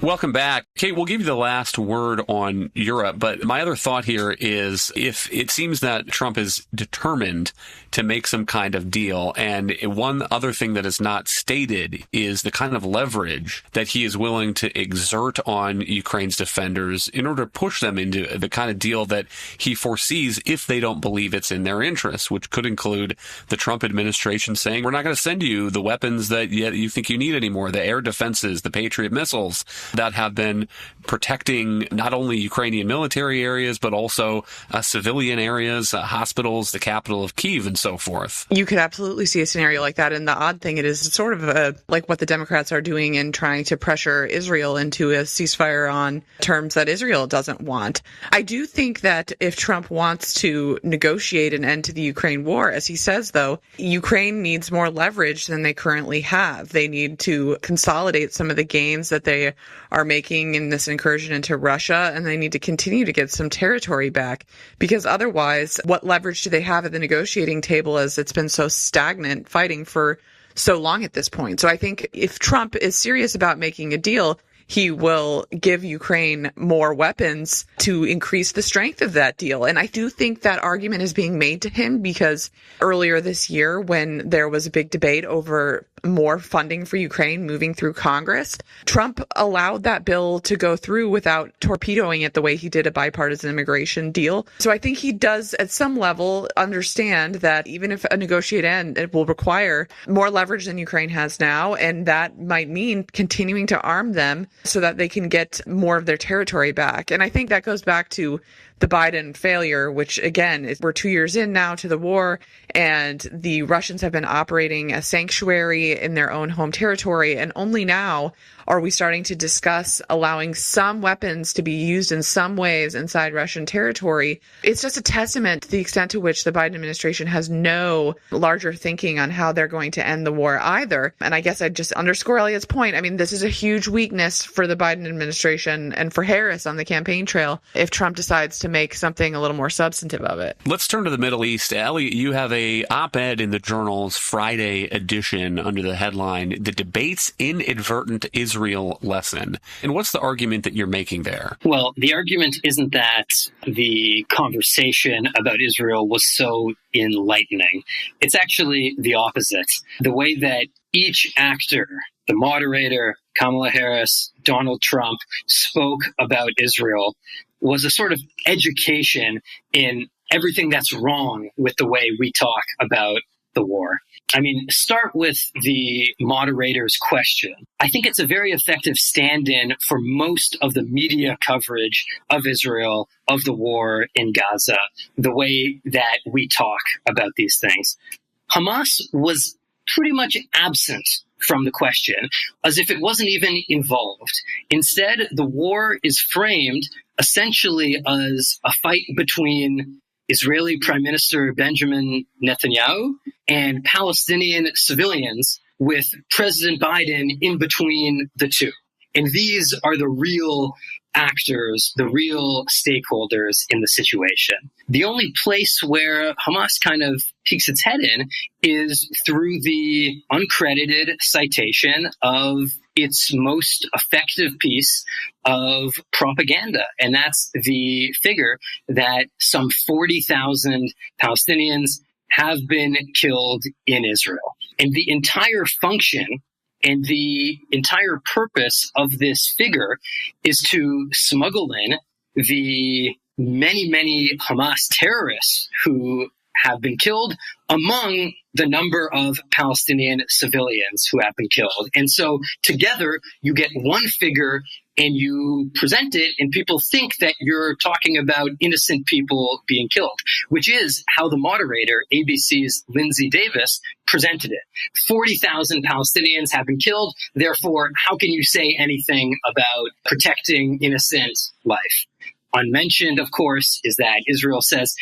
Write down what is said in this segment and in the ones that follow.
Welcome back. Kate, we'll give you the last word on Europe, but my other thought here is if it seems that Trump is determined to make some kind of deal, and one other thing that is not stated is the kind of leverage that he is willing to exert on Ukraine's defenders in order to push them into the kind of deal that he foresees if they don't believe it's in their interests, which could include the Trump administration saying, we're not going to send you the weapons that you think you need anymore, the air defenses, the Patriot missiles that have been protecting not only Ukrainian military areas, but also civilian areas, hospitals, the capital of Kyiv, and so forth. You could absolutely see a scenario like that. And the odd thing, it is sort of like what the Democrats are doing in trying to pressure Israel into a ceasefire on terms that Israel doesn't want. I do think that if Trump wants to negotiate an end to the Ukraine war, as he says, though, Ukraine needs more leverage than they currently have. They need to consolidate some of the gains that they are making in this incursion into Russia, and they need to continue to get some territory back, because otherwise, what leverage do they have at the negotiating table as it's been so stagnant fighting for so long at this point? So I think if Trump is serious about making a deal, he will give Ukraine more weapons to increase the strength of that deal. And I do think that argument is being made to him because earlier this year, when there was a big debate over more funding for Ukraine moving through Congress, Trump allowed that bill to go through without torpedoing it the way he did a bipartisan immigration deal. So I think he does at some level understand that even if a negotiated end, it will require more leverage than Ukraine has now. And that might mean continuing to arm them so that they can get more of their territory back. And I think that goes back to the Biden failure, which again, we're 2 years in now to the war, and the Russians have been operating a sanctuary in their own home territory. And only now are we starting to discuss allowing some weapons to be used in some ways inside Russian territory. It's just a testament to the extent to which the Biden administration has no larger thinking on how they're going to end the war either. And I guess I'd just underscore Elliot's point. I mean, this is a huge weakness for the Biden administration and for Harris on the campaign trail if Trump decides to make something a little more substantive of it. Let's turn to the Middle East. Elliot, you have a op-ed in the Journal's Friday edition under the headline, "The Debate's Inadvertent Israel Lesson." And what's the argument that you're making there? Well, the argument isn't that the conversation about Israel was so enlightening. It's actually the opposite. The way that each actor, the moderator, Kamala Harris, Donald Trump, spoke about Israel was a sort of education in everything that's wrong with the way we talk about the war. I mean, start with the moderator's question. I think it's a very effective stand-in for most of the media coverage of Israel, of the war in Gaza, the way that we talk about these things. Hamas was pretty much absent from the question, as if it wasn't even involved. Instead, the war is framed essentially as a fight between Israeli Prime Minister Benjamin Netanyahu and Palestinian civilians, with President Biden in between the two. And these are the real actors, the real stakeholders in the situation. The only place where Hamas kind of peeks its head in is through the uncredited citation of its most effective piece of propaganda. And that's the figure that some 40,000 Palestinians have been killed in Israel. And the entire function and the entire purpose of this figure is to smuggle in the many, many Hamas terrorists who have been killed among the number of Palestinian civilians who have been killed. And so together you get one figure and you present it, and people think that you're talking about innocent people being killed, which is how the moderator, ABC's Lindsay Davis, presented it. 40,000 Palestinians have been killed. Therefore, how can you say anything about protecting innocent life? Unmentioned, of course, is that Israel says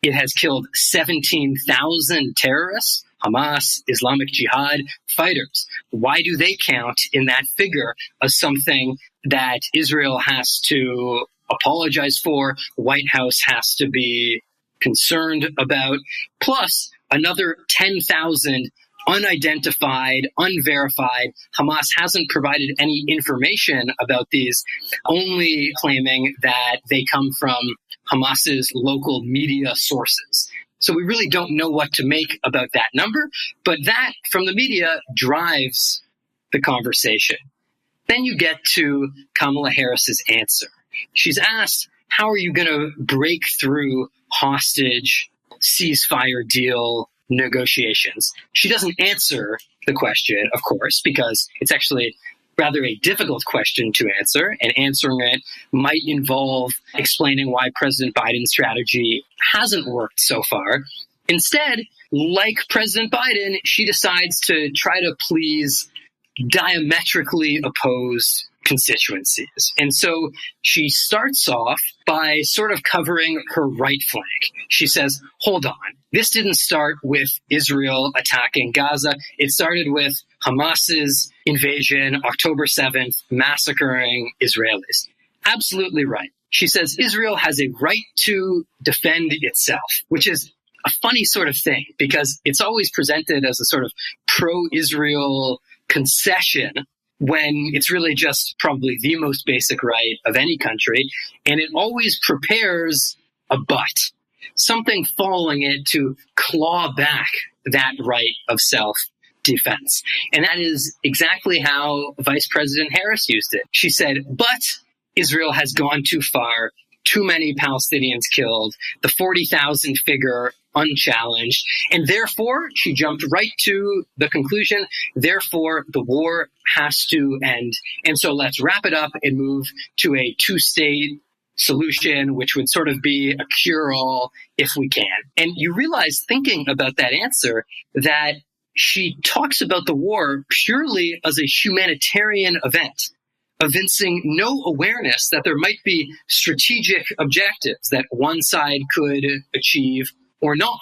it has killed 17,000 terrorists, Hamas, Islamic Jihad fighters. Why do they count in that figure as something that Israel has to apologize for, White House has to be concerned about, plus another 10,000 unidentified, unverified. Hamas hasn't provided any information about these, only claiming that they come from Hamas's local media sources. So we really don't know what to make about that number, but that from the media drives the conversation. Then you get to Kamala Harris's answer. She's asked, how are you going to break through hostage ceasefire deal negotiations? She doesn't answer the question, of course, because it's actually rather a difficult question to answer, and answering it might involve explaining why President Biden's strategy hasn't worked so far. Instead, like President Biden, she decides to try to please diametrically opposed constituencies. And so she starts off by sort of covering her right flank. She says, hold on, this didn't start with Israel attacking Gaza. It started with Hamas's invasion, October 7th, massacring Israelis. Absolutely right. She says Israel has a right to defend itself, which is a funny sort of thing because it's always presented as a sort of pro-Israel concession when it's really just probably the most basic right of any country. And it always prepares a but, something following it to claw back that right of self-defense. And that is exactly how Vice President Harris used it. She said, but Israel has gone too far, too many Palestinians killed, the 40,000 figure unchallenged, and therefore, she jumped right to the conclusion, therefore, the war has to end. And so let's wrap it up and move to a two-state solution, which would sort of be a cure-all if we can. And you realize, thinking about that answer, that she talks about the war purely as a humanitarian event, evincing no awareness that there might be strategic objectives that one side could achieve or not.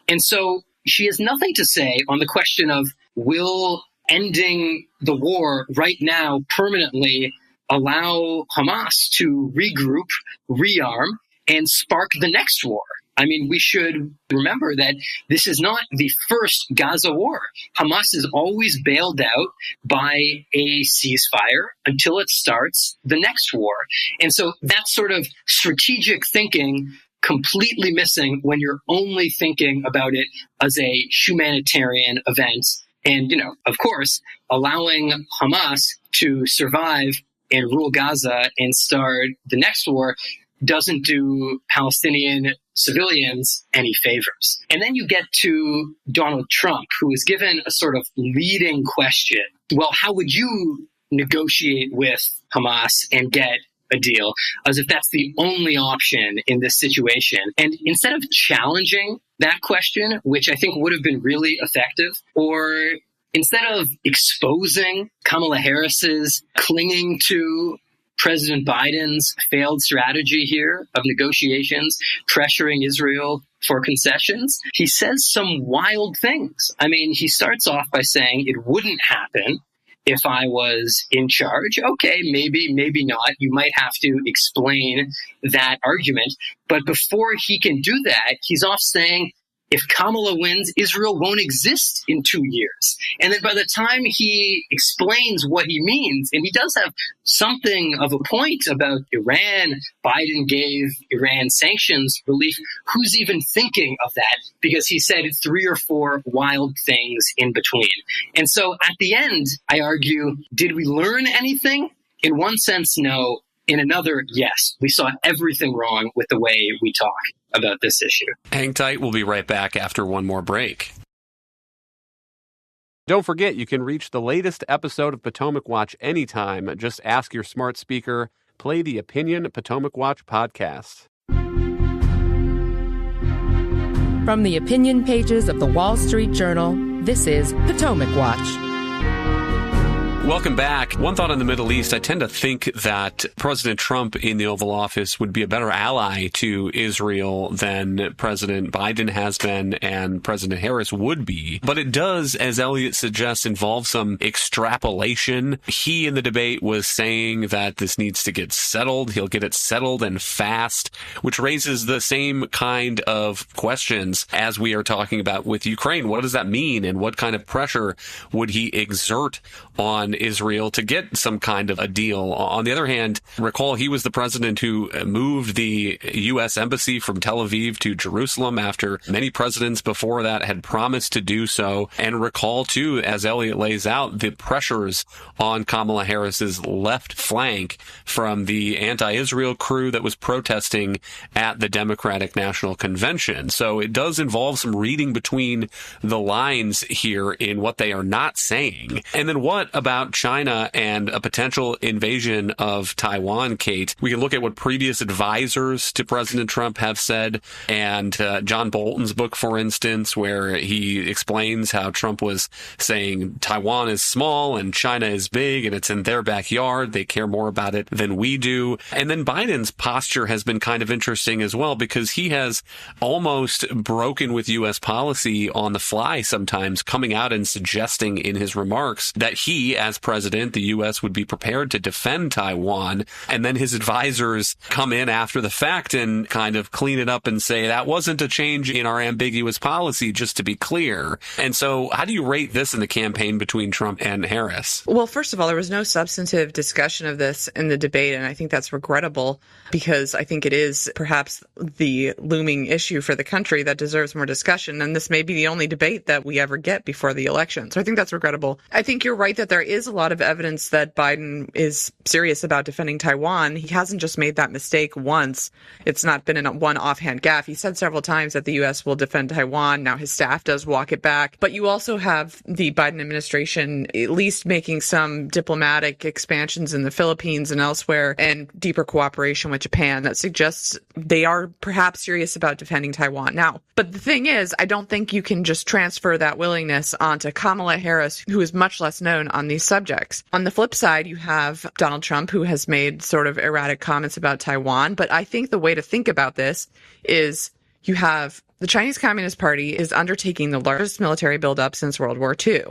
And so she has nothing to say on the question of, will ending the war right now permanently allow Hamas to regroup, rearm, and spark the next war? I mean, we should remember that this is not the first Gaza war. Hamas is always bailed out by a ceasefire until it starts the next war. And so that sort of strategic thinking completely missing when you're only thinking about it as a humanitarian event. And, of course, allowing Hamas to survive and rule Gaza and start the next war doesn't do Palestinian civilians any favors. And then you get to Donald Trump, who is given a sort of leading question. Well, how would you negotiate with Hamas and get a deal, as if that's the only option in this situation? And instead of challenging that question, which I think would have been really effective, or instead of exposing Kamala Harris's clinging to President Biden's failed strategy here of negotiations, pressuring Israel for concessions, he says some wild things. I mean, he starts off by saying it wouldn't happen if I was in charge. Okay, maybe not. You might have to explain that argument. But before he can do that, he's off saying, if Kamala wins, Israel won't exist in 2 years. And then by the time he explains what he means, and he does have something of a point about Iran, Biden gave Iran sanctions relief, who's even thinking of that? Because he said 3 or 4 wild things in between. And so at the end, I argue, did we learn anything? In one sense, no. In another, yes. We saw everything wrong with the way we talk about this issue. Hang tight. We'll be right back after one more break. Don't forget, you can reach the latest episode of Potomac Watch anytime. Just ask your smart speaker, play the Opinion Potomac Watch podcast. From the opinion pages of the Wall Street Journal, this is Potomac Watch. Welcome back. One thought on the Middle East. I tend to think that President Trump in the Oval Office would be a better ally to Israel than President Biden has been and President Harris would be. But it does, as Elliot suggests, involve some extrapolation. He in the debate was saying that this needs to get settled. He'll get it settled and fast, which raises the same kind of questions as we are talking about with Ukraine. What does that mean? And what kind of pressure would he exert on Israel to get some kind of a deal? On the other hand, recall he was the president who moved the U.S. embassy from Tel Aviv to Jerusalem after many presidents before that had promised to do so. And recall, too, as Elliot lays out, the pressures on Kamala Harris's left flank from the anti-Israel crew that was protesting at the Democratic National Convention. So it does involve some reading between the lines here in what they are not saying. And then what about China and a potential invasion of Taiwan, Kate? We can look at what previous advisors to President Trump have said, and John Bolton's book, for instance, where he explains how Trump was saying Taiwan is small and China is big and it's in their backyard. They care more about it than we do. And then Biden's posture has been kind of interesting as well, because he has almost broken with U.S. policy on the fly sometimes, coming out and suggesting in his remarks that he, as president, the U.S. would be prepared to defend Taiwan. And then his advisors come in after the fact and kind of clean it up and say that wasn't a change in our ambiguous policy, just to be clear. And so how do you rate this in the campaign between Trump and Harris? Well, first of all, there was no substantive discussion of this in the debate, and I think that's regrettable, because I think it is perhaps the looming issue for the country that deserves more discussion. And this may be the only debate that we ever get before the election. So I think that's regrettable. I think you're right that there is a lot of evidence that Biden is serious about defending Taiwan. He hasn't just made that mistake once. It's not been one offhand gaffe. He said several times that the U.S. will defend Taiwan. Now his staff does walk it back. But you also have the Biden administration at least making some diplomatic expansions in the Philippines and elsewhere, and deeper cooperation with Japan that suggests they are perhaps serious about defending Taiwan. Now, but the thing is, I don't think you can just transfer that willingness onto Kamala Harris, who is much less known on these subjects. On the flip side, you have Donald Trump, who has made sort of erratic comments about Taiwan. But I think the way to think about this is you have the Chinese Communist Party is undertaking the largest military buildup since World War II.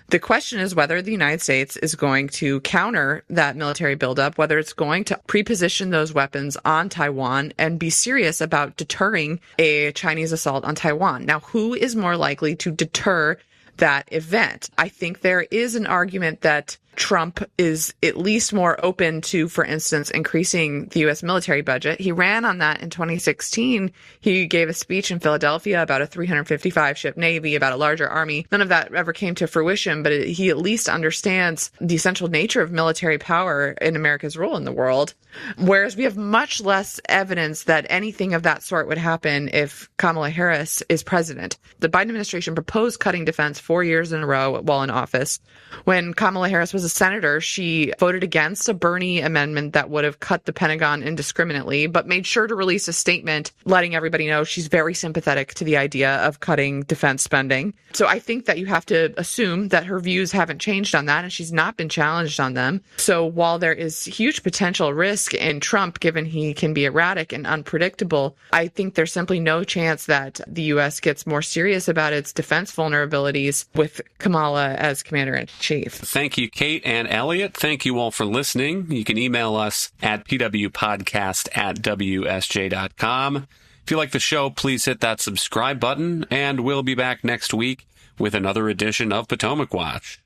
The question is whether the United States is going to counter that military buildup, whether it's going to preposition those weapons on Taiwan and be serious about deterring a Chinese assault on Taiwan. Now, who is more likely to deter that event? I think there is an argument that Trump is at least more open to, for instance, increasing the U.S. military budget. He ran on that in 2016. He gave a speech in Philadelphia about a 355-ship Navy, about a larger army. None of that ever came to fruition, but he at least understands the essential nature of military power in America's role in the world. Whereas we have much less evidence that anything of that sort would happen if Kamala Harris is president. The Biden administration proposed cutting defense 4 years in a row while in office. When Kamala Harris was a senator, she voted against a Bernie amendment that would have cut the Pentagon indiscriminately, but made sure to release a statement letting everybody know she's very sympathetic to the idea of cutting defense spending. So I think that you have to assume that her views haven't changed on that, and she's not been challenged on them. So while there is huge potential risk in Trump, given he can be erratic and unpredictable, I think there's simply no chance that the U.S. gets more serious about its defense vulnerabilities with Kamala as commander-in-chief. Thank you, Kate and Elliot. Thank you all for listening. You can email us at pwpodcast@wsj.com. If you like the show, please hit that subscribe button, and we'll be back next week with another edition of Potomac Watch.